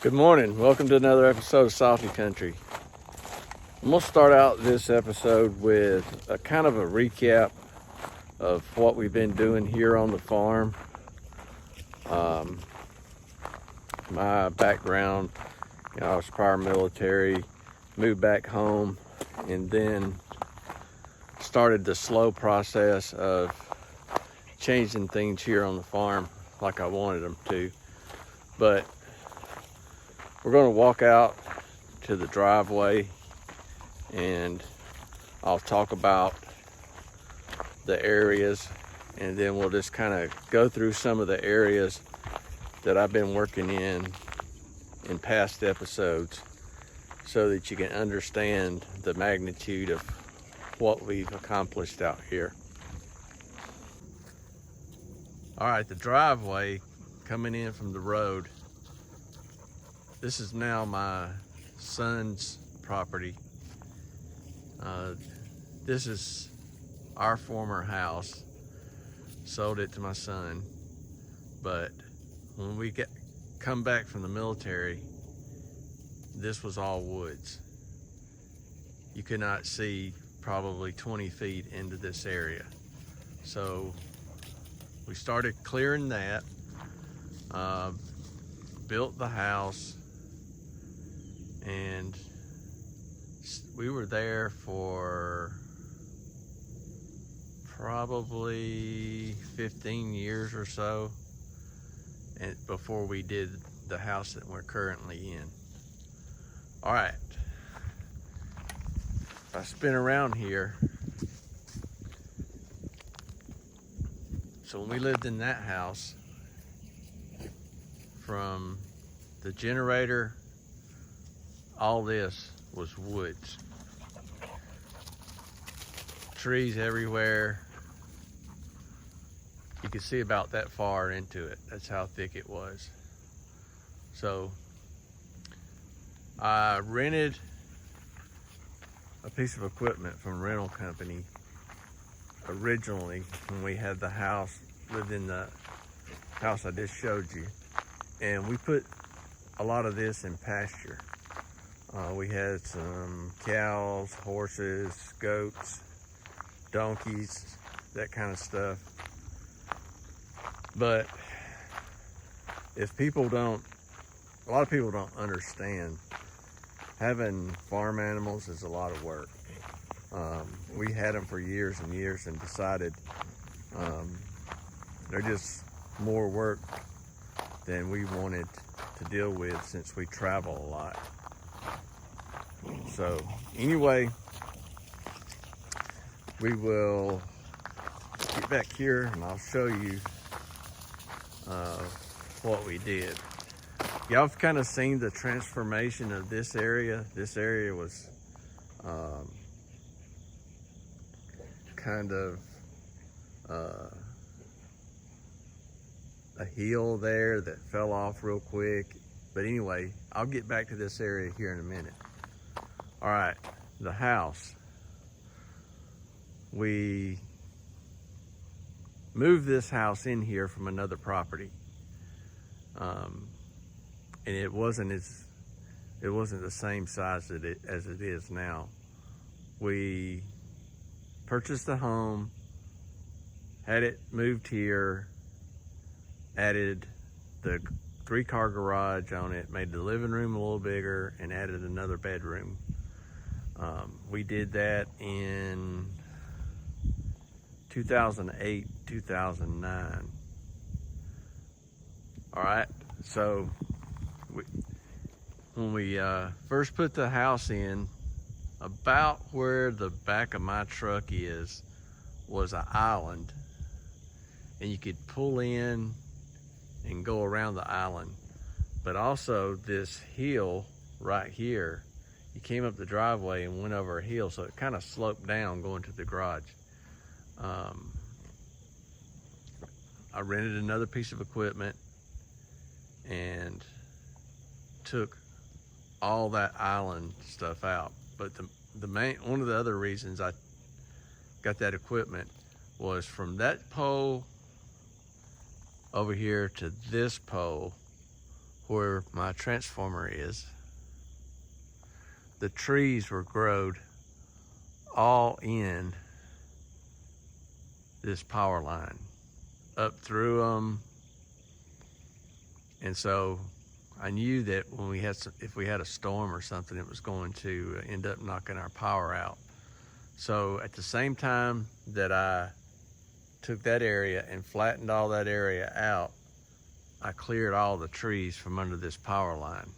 Good morning. Welcome to another episode of Salty Country. I'm going to start out this episode with a kind of a recap of what we've been doing here on the farm. My background, I was prior military, moved back home, and then started the slow process of changing things here on the farm like I wanted them to. But we're going to walk out to the driveway and I'll talk about the areas, and then we'll just kind of go through some of the areas that I've been working in past episodes so that you can understand the magnitude of what we've accomplished out here. All right, the driveway coming in from the road. This is now my son's property. This is our former house. Sold it to my son, but when we come back from the military, this was all woods. You could not see probably 20 feet into this area. So we started clearing that, built the house, and we were there for probably 15 years or so, and before we did the house that we're currently in. All right, if I spin around here, so when we lived in that house, from the generator, all this was woods. Trees everywhere. You could see about that far into it. That's how thick it was. So I rented a piece of equipment from a rental company originally when we had the house, lived in the house I just showed you. And we put a lot of this in pasture. We had some cows, horses, goats, donkeys, that kind of stuff. But if a lot of people don't understand, having farm animals is a lot of work. We had them for years and years and decided they're just more work than we wanted to deal with since we travel a lot. So anyway, we will get back here and I'll show you what we did. Y'all have kind of seen the transformation of this area. This area was kind of a hill there that fell off real quick. But anyway, I'll get back to this area here in a minute. All right, the house. We moved this house in here from another property. And it wasn't the same size as it is now. We purchased the home, had it moved here, added the 3-car garage on it, made the living room a little bigger, and added another bedroom. We did that in 2008, 2009. All right, so when we first put the house in, about where the back of my truck was an island, and you could pull in and go around the island. But also this hill right here, you came up the driveway and went over a hill, so it kind of sloped down going to the garage. I rented another piece of equipment and took all that island stuff out. But one of the other reasons I got that equipment was from that pole over here to this pole where my transformer is, the trees were growed all in this power line up through them. And so I knew that when if we had a storm or something, it was going to end up knocking our power out. So at the same time that I took that area and flattened all that area out, I cleared all the trees from under this power line.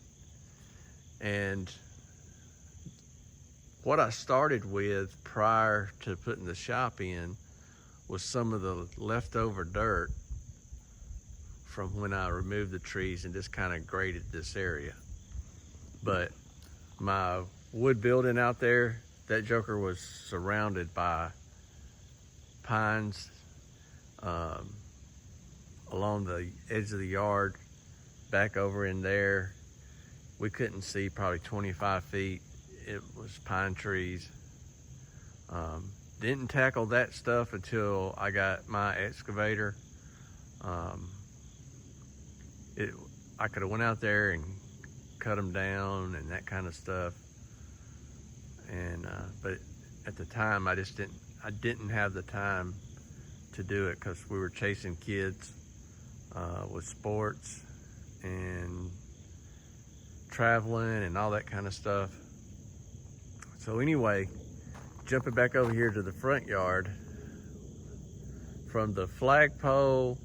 And what I started with prior to putting the shop in was some of the leftover dirt from when I removed the trees and just kind of graded this area. But my wood building out there, that joker was surrounded by pines along the edge of the yard, back over in there. We couldn't see probably 25 feet. It was pine trees. Didn't tackle that stuff until I got my excavator. I could have went out there and cut them down and that kind of stuff. And but at the time, I didn't have the time to do it because we were chasing kids with sports and traveling and all that kind of stuff. So anyway, jumping back over here to the front yard, from the flagpole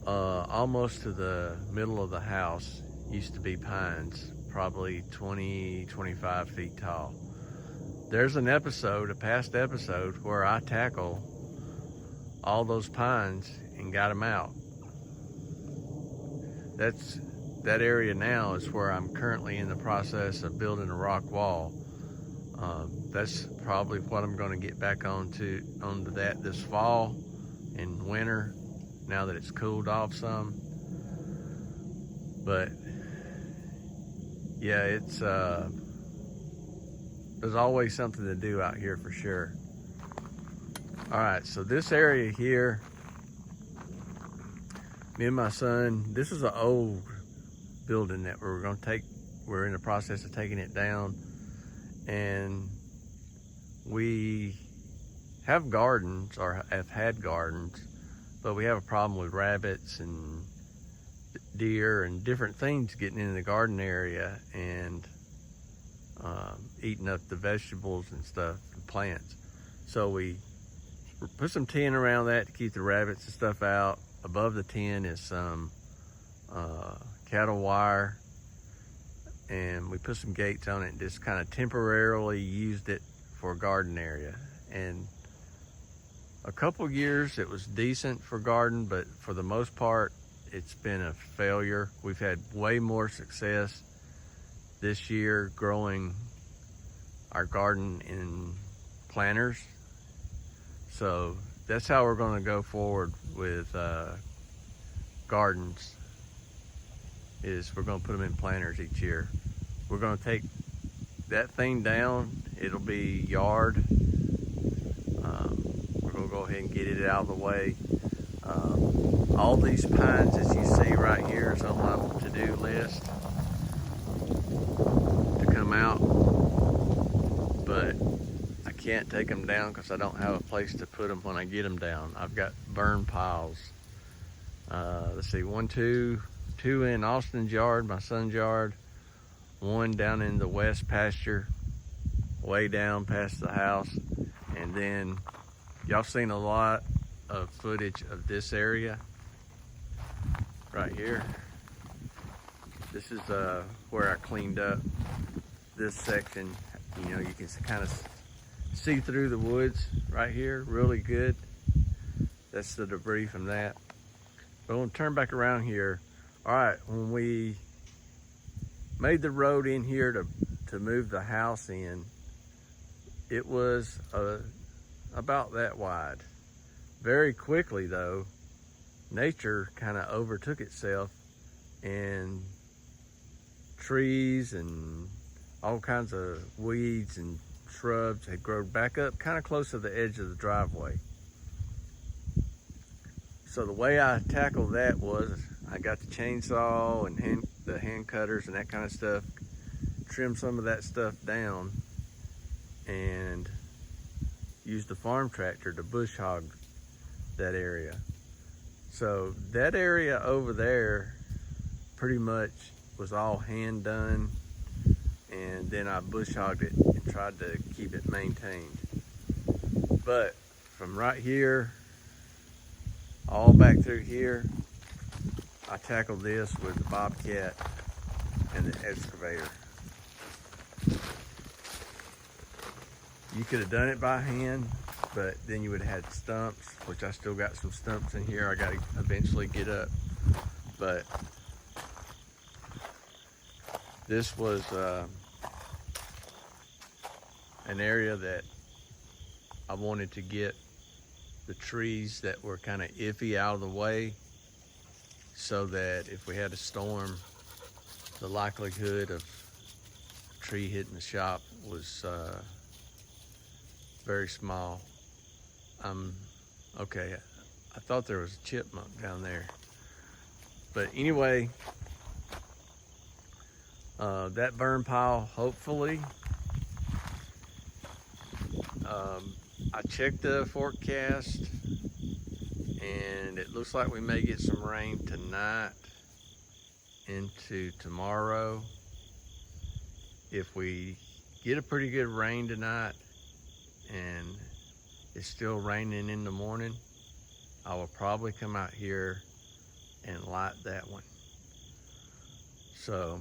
almost to the middle of the house used to be pines, probably 20, 25 feet tall. There's an episode, a past episode, where I tackle all those pines and got them out. That area now is where I'm currently in the process of building a rock wall. That's probably what I'm going to get back onto that this fall and winter, now that it's cooled off some. But yeah, it's there's always something to do out here for sure. All right, so this area here, me and my son, this is an old building that we're in the process of taking it down. And we have gardens, or have had gardens, but we have a problem with rabbits and deer and different things getting into the garden area and eating up the vegetables and stuff, and plants. So we put some tin around that to keep the rabbits and stuff out. Above the tin is some cattle wire, and we put some gates on it and just kind of temporarily used it for a garden area. And a couple years it was decent for garden, but for the most part it's been a failure. We've had way more success this year growing our garden in planters. So that's how we're going to go forward with gardens, is we're going to put them in planters each year. We're going to take that thing down. It'll be yard. We're going to go ahead and get it out of the way. All these pines that you see right here is on my to-do list to come out, but I can't take them down because I don't have a place to put them when I get them down. I've got burn piles. Let's see, two in Austin's yard, my son's yard, one down in the west pasture, way down past the house. And then y'all seen a lot of footage of this area right here. This is where I cleaned up this section. You know, you can kind of see through the woods right here really good. That's the debris from that. But I'm gonna turn back around here. All right, when we made the road in here to move the house in, it was about that wide. Very quickly though, nature kind of overtook itself, and trees and all kinds of weeds and shrubs had grown back up kind of close to the edge of the driveway. So the way I tackled that was I got the chainsaw and the hand cutters and that kind of stuff, trim some of that stuff down, and use the farm tractor to bush hog that area. So that area over there pretty much was all hand done, and then I bush hogged it and tried to keep it maintained. But from right here all back through here, I tackled this with the Bobcat and the excavator. You could have done it by hand, but then you would have had stumps, which I still got some stumps in here I got to eventually get up. But this was an area that I wanted to get the trees that were kind of iffy out of the way, so that if we had a storm, the likelihood of a tree hitting the shop was very small. Okay, I thought there was a chipmunk down there. But anyway, that burn pile, hopefully, I checked the forecast and it looks like we may get some rain tonight into tomorrow. If we get a pretty good rain tonight and it's still raining in the morning, I will probably come out here and light that one. So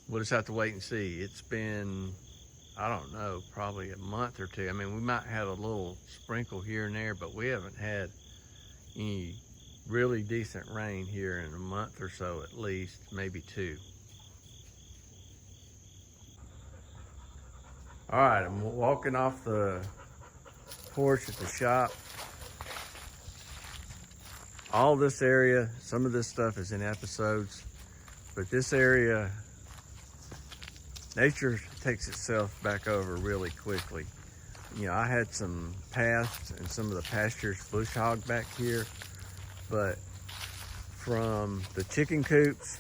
we'll just have to wait and see. It's been, I don't know, probably a month or two. I mean, we might have a little sprinkle here and there, but we haven't had any really decent rain here in a month or so, at least, maybe two. All right, I'm walking off the porch at the shop. All this area, some of this stuff is in episodes, but this area, nature takes itself back over really quickly. You know, I had some paths and some of the pastures bush hogged back here, but from the chicken coops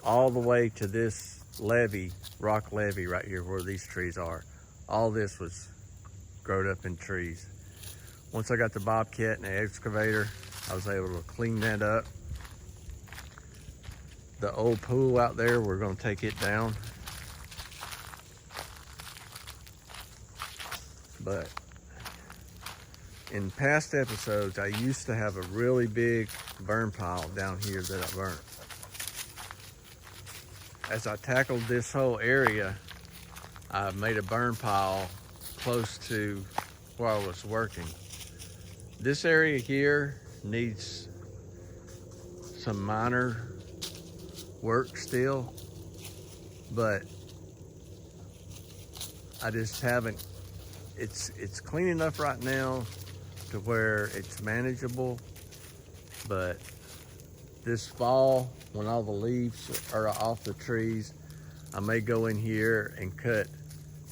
all the way to this levee, rock levee right here where these trees are, all this was growed up in trees. Once I got the Bobcat and the excavator, I was able to clean that up. The old pool out there, we're gonna take it down. But in past episodes, I used to have a really big burn pile down here that I burnt. As I tackled this whole area, I made a burn pile close to where I was working. This area here needs some minor work still, but I just haven't. It's clean enough right now to where it's manageable, but this fall, when all the leaves are off the trees, I may go in here and cut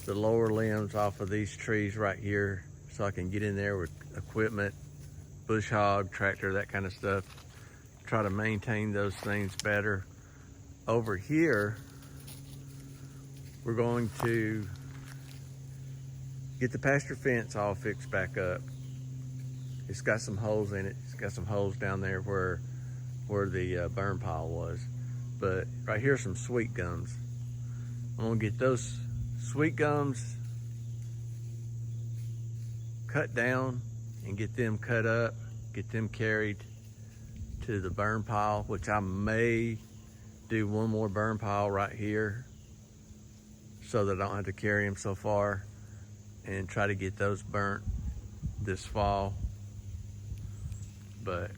the lower limbs off of these trees right here so I can get in there with equipment, bush hog, tractor, that kind of stuff, try to maintain those things better. Over here, we're going to get the pasture fence all fixed back up. It's got some holes in it. It's got some holes down there where the burn pile was. But right here are some sweet gums. I'm gonna get those sweet gums cut down and get them cut up, get them carried to the burn pile, which I may do one more burn pile right here so that I don't have to carry them so far, and try to get those burnt this fall. But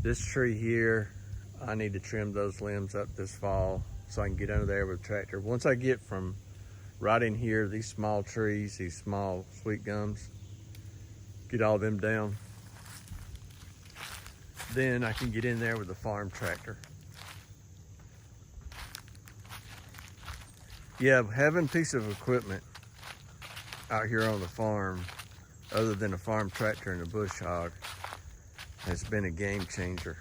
this tree here, I need to trim those limbs up this fall so I can get under there with a tractor. Once I get from right in here, these small trees, these small sweet gums, get all them down, then I can get in there with the farm tractor. Yeah, having a piece of equipment out here on the farm, other than a farm tractor and a bush hog, has been a game changer.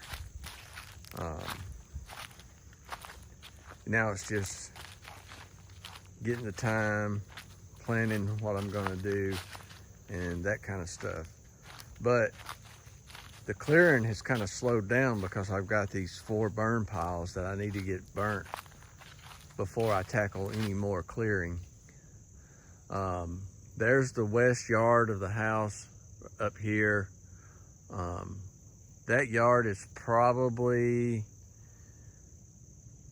Now it's just getting the time, planning what I'm gonna do, and that kind of stuff. But the clearing has kind of slowed down because I've got these 4 burn piles that I need to get burnt before I tackle any more clearing. There's the west yard of the house up here. That yard is probably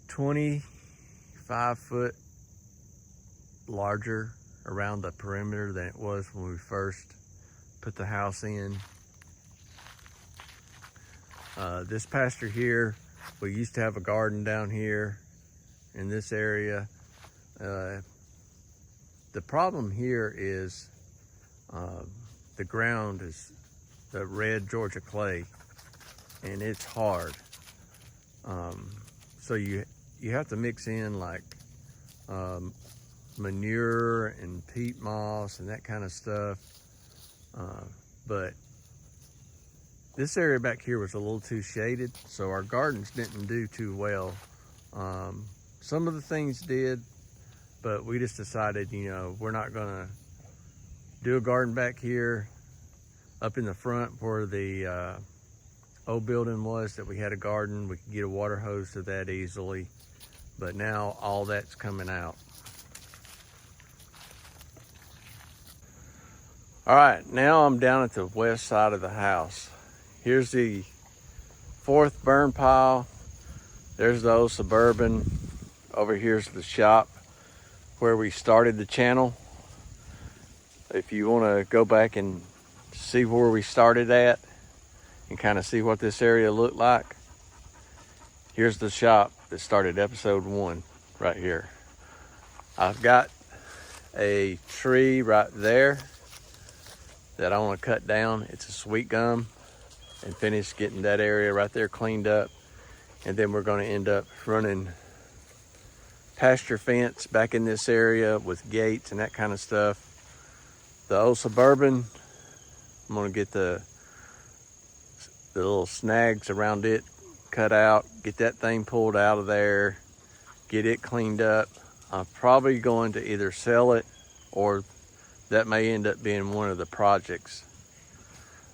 25 foot larger around the perimeter than it was when we first put the house in. This pasture here, we used to have a garden down here in this area. The problem here is the ground is the red Georgia clay, and it's hard. So you have to mix in like manure and peat moss and that kind of stuff. But this area back here was a little too shaded, so our gardens didn't do too well. Some of the things did, but we just decided, you know, we're not gonna do a garden back here. Up in the front where the old building was that we had a garden, we could get a water hose to that easily, but now all that's coming out. All right, now I'm down at the west side of the house. Here's the 4th burn pile. There's the old Suburban. Over here's the shop where we started the channel. If you want to go back and see where we started at and kind of see what this area looked like, here's the shop that started episode 1 right here. I've got a tree right there that I want to cut down. It's a sweet gum, and finish getting that area right there cleaned up. And then we're going to end up running pasture fence back in this area with gates and that kind of stuff. The old Suburban, I'm going to get the little snags around it cut out, get that thing pulled out of there, get it cleaned up. I'm probably going to either sell it, or that may end up being one of the projects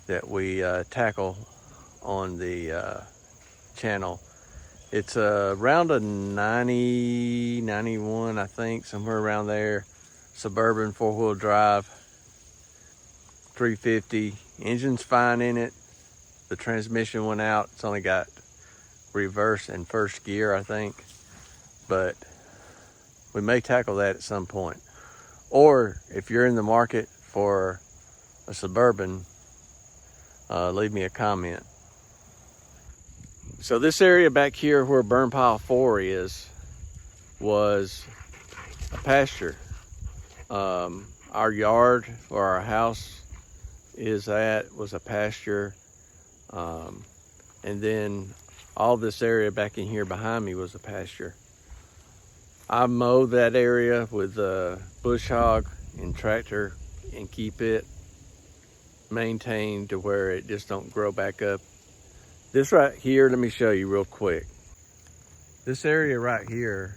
that we tackle on the channel. It's around a 90, 91, I think, somewhere around there. Suburban 4-wheel drive, 350. Engine's fine in it. The transmission went out. It's only got reverse and first gear, I think. But we may tackle that at some point. Or if you're in the market for a Suburban, leave me a comment. So this area back here where burn pile 4 is was a pasture. Our yard where our house is at was a pasture. And then all this area back in here behind me was a pasture. I mow that area with a bush hog and tractor and keep it maintained to where it just don't grow back up. This right here, let me show you real quick. This area right here,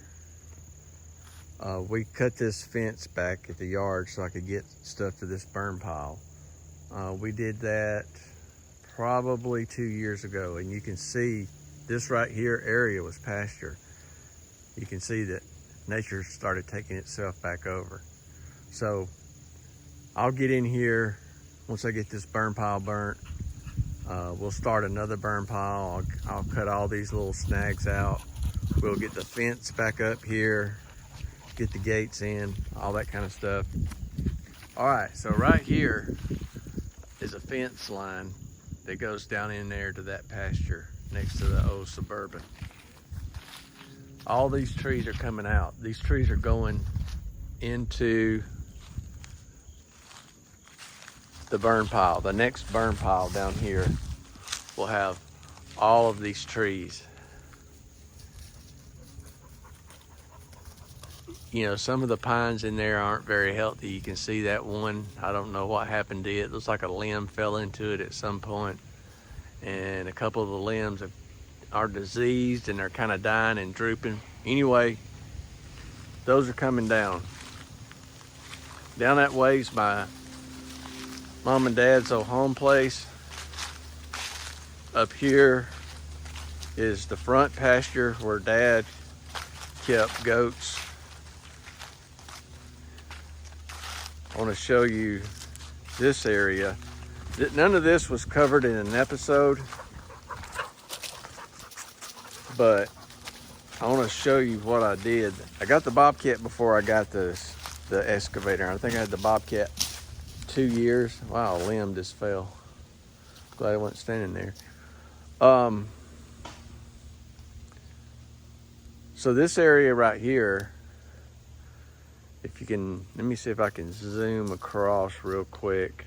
we cut this fence back at the yard so I could get stuff to this burn pile. We did that probably 2 years ago, and you can see this right here area was pasture. You can see that nature started taking itself back over. So I'll get in here once I get this burn pile burnt. We'll start another burn pile. I'll cut all these little snags out. We'll get the fence back up here, get the gates in, all that kind of stuff. All right, so right here is a fence line that goes down in there to that pasture next to the old Suburban. All these trees are coming out. These trees are going into the burn pile. The next burn pile down here will have all of these trees. You know, some of the pines in there aren't very healthy. You can see that one. I don't know what happened to it. It looks like a limb fell into it at some point. And a couple of the limbs are diseased and they're kind of dying and drooping. Anyway, those are coming down. Down that way is my mom and dad's old home place. Up here is the front pasture where dad kept goats. I want to show you this area. None of this was covered in an episode, but I want to show you what I did. I got the Bobcat before I got the excavator. I think I had the Bobcat 2 years. Wow, a limb just fell. Glad I wasn't standing there. So this area right here, if you can, let me see if I can zoom across real quick.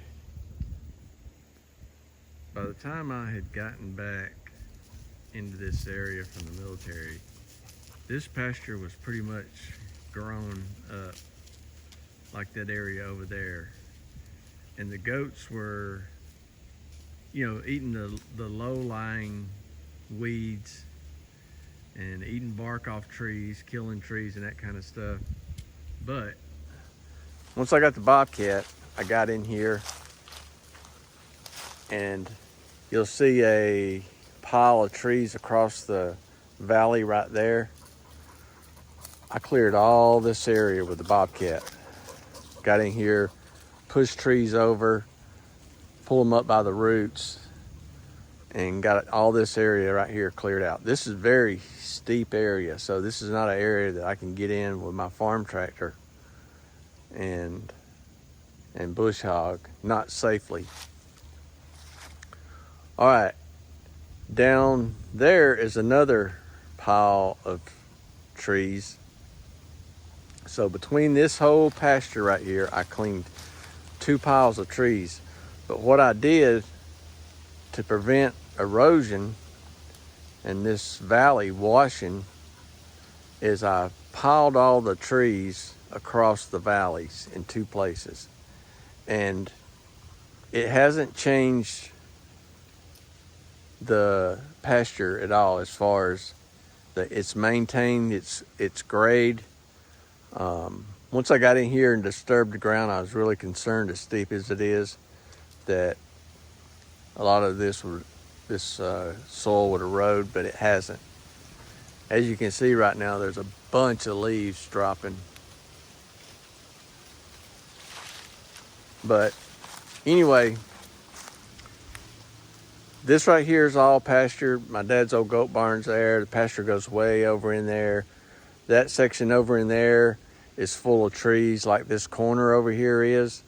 By the time I had gotten back into this area from the military, this pasture was pretty much grown up like that area over there. And the goats were, you know, eating the low-lying weeds and eating bark off trees, killing trees and that kind of stuff. But once I got the Bobcat, I got in here and you'll see a pile of trees across the valley right there. I cleared all this area with the Bobcat. Got in here, pushed trees over, pull them up by the roots, and got all this area right here cleared out. This is a very steep area, so this is not an area that I can get in with my farm tractor and bush hog, not safely. All right, down there is another pile of trees. So between this whole pasture right here, I cleaned 2 piles of trees. But what I did to prevent erosion and this valley washing is I piled all the trees across the valleys in 2 places. And it hasn't changed the pasture at all as far as it's maintained its grade. Once I got in here and disturbed the ground, I was really concerned, as steep as it is, that a lot of this soil would erode, but it hasn't. As you can see right now, there's a bunch of leaves dropping. But anyway, this right here is all pasture. My dad's old goat barn's there. The pasture goes way over in there. That section over in there is full of trees like this corner over here is.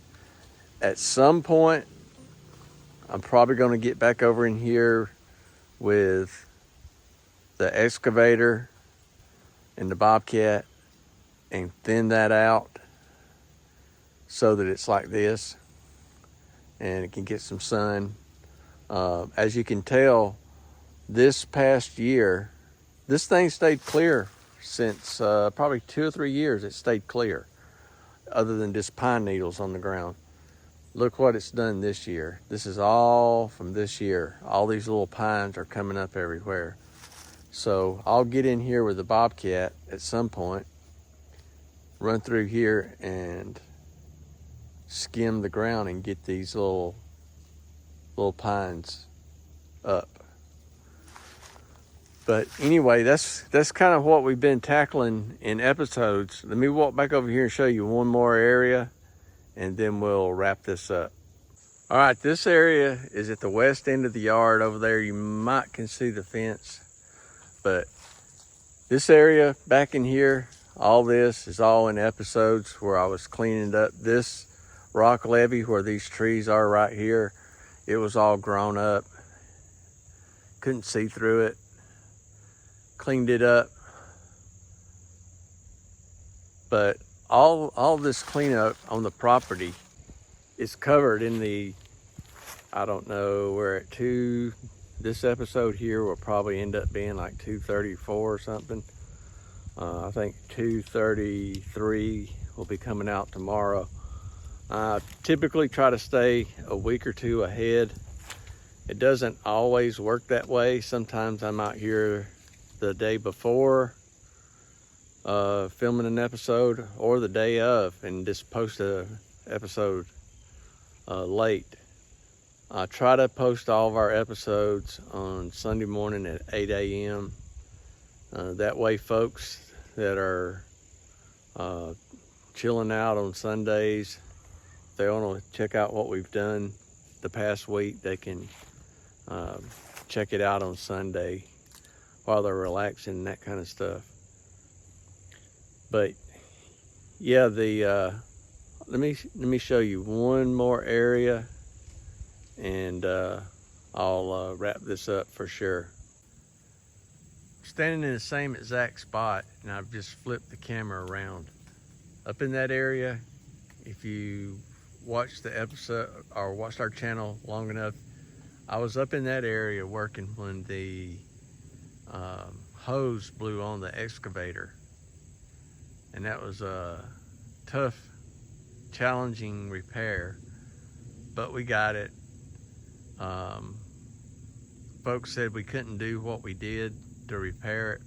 At some point, I'm probably going to get back over in here with the excavator and the Bobcat and thin that out so that it's like this and it can get some sun. As you can tell, this past year, this thing stayed clear since probably 2 or 3 years. It stayed clear, other than just pine needles on the ground. Look what it's done this year. This is all from this year. All these little pines are coming up everywhere. So I'll get in here with the Bobcat at some point, run through here and skim the ground and get these little pines up. But anyway, that's kind of what we've been tackling in episodes. Let me walk back over here and show you one more area, and then we'll wrap this up. All right, this area is at the west end of the yard over there. You might can see the fence, but this area back in here, all this is all in episodes where I was cleaning up this rock levee where these trees are right here. It was all grown up. Couldn't see through it. Cleaned it up. But all this cleanup on the property is covered in the, I don't know, we're at this episode here will probably end up being like 234 or something. I think 233 will be coming out tomorrow. I typically try to stay a week or 2 ahead It doesn't always work that way. Sometimes I'm out here the day before filming an episode, or the day of, and just post a episode late. I try to post all of our episodes on Sunday morning at 8 a.m. That way folks that are chilling out on Sundays, if they want to check out what we've done the past week, they can check it out on Sunday while they're relaxing and that kind of stuff. But yeah, let me show you one more area, and I'll wrap this up for sure. Standing in the same exact spot, and I've just flipped the camera around. Up in that area, if you watched the episode or watched our channel long enough, I was up in that area working when the hose blew on the excavator. And that was a tough, challenging repair, but we got it. Folks said we couldn't do what we did to repair it,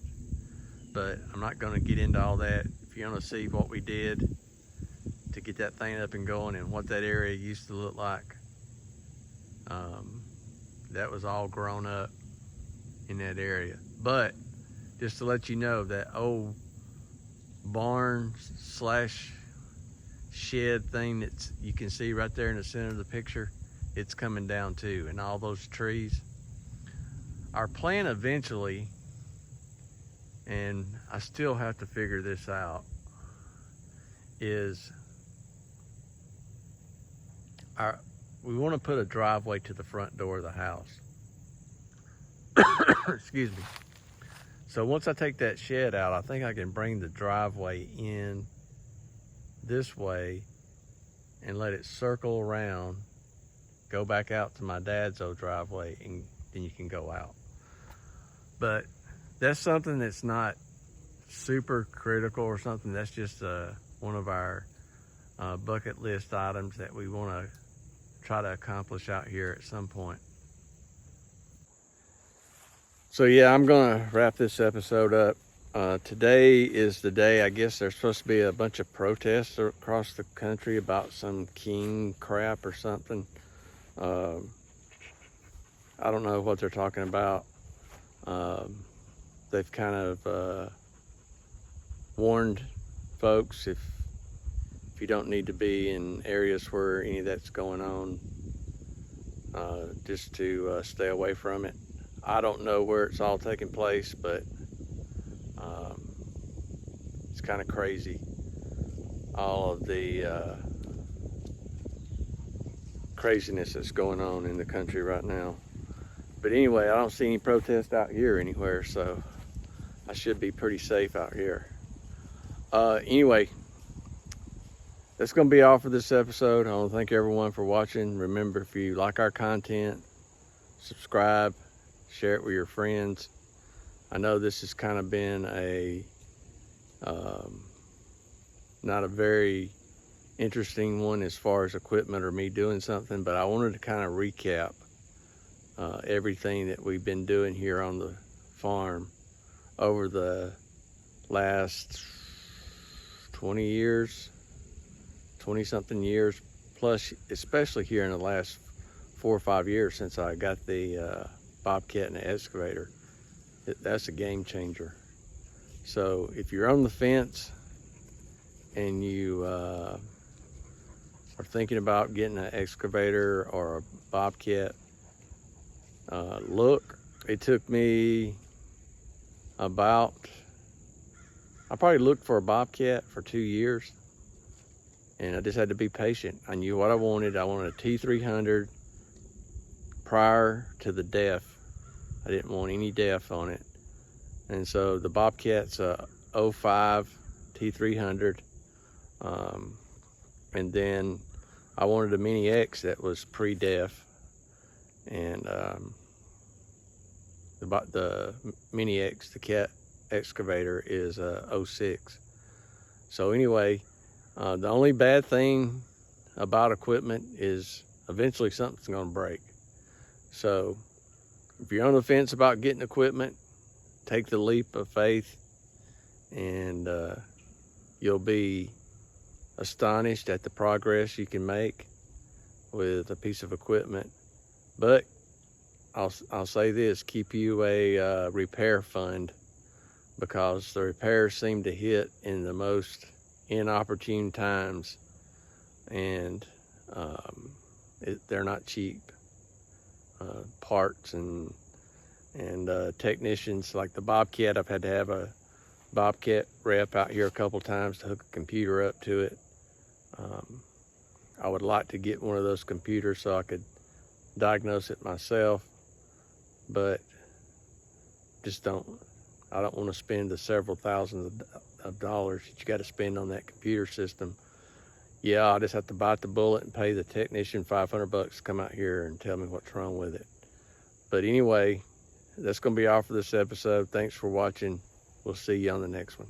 but I'm not going to get into all that. If you want to see what we did to get that thing up and going and what that area used to look like, that was all grown up in that area. But just to let you know, that old barn slash shed thing that you can see right there in the center of the picture, it's coming down too, and all those trees. Our plan eventually, and I still have to figure this out, is we want to put a driveway to the front door of the house. Excuse me. So once I take that shed out, I think I can bring the driveway in this way and let it circle around, go back out to my dad's old driveway, and then you can go out. But that's something that's not super critical or something. That's just one of our bucket list items that we want to try to accomplish out here at some point. So yeah, I'm gonna wrap this episode up. Today is the day, I guess there's supposed to be a bunch of protests across the country about some king crap or something. I don't know what they're talking about. They've kind of warned folks if you don't need to be in areas where any of that's going on, just to stay away from it. I don't know where it's all taking place, but it's kind of crazy, all of the craziness that's going on in the country right now. But anyway, I don't see any protest out here anywhere, so I should be pretty safe out here. Anyway, that's going to be all for this episode. I want to thank everyone for watching. Remember, if you like our content, subscribe, share it with your friends. I know this has kind of been a not a very interesting one as far as equipment or me doing something, but I wanted to kind of recap everything that we've been doing here on the farm over the last 20 years, 20-something years, plus especially here in the last 4 or 5 years since I got the Bobcat and the excavator. That's a game changer. So if you're on the fence and you are thinking about getting an excavator or a Bobcat, look, it took me I probably looked for a Bobcat for 2 years, and I just had to be patient. I knew what I wanted. I wanted a T300 prior to the DEF. I didn't want any DEF on it. And so the Bobcat's a 05 T300. And then I wanted a Mini X that was pre-DEF. And the Mini X, the Cat excavator, is a 06. So anyway, the only bad thing about equipment is eventually something's gonna break. So if you're on the fence about getting equipment, take the leap of faith, and you'll be astonished at the progress you can make with a piece of equipment. But I'll say this, keep you a repair fund, because the repairs seem to hit in the most inopportune times, and they're not cheap. Parts and technicians, like the Bobcat, I've had to have a Bobcat rep out here a couple times to hook a computer up to it. I would like to get one of those computers so I could diagnose it myself, but I don't want to spend the several thousands of dollars that you got to spend on that computer system. Yeah, I'll just have to bite the bullet and pay the technician $500 to come out here and tell me what's wrong with it. But anyway, that's going to be all for this episode. Thanks for watching. We'll see you on the next one.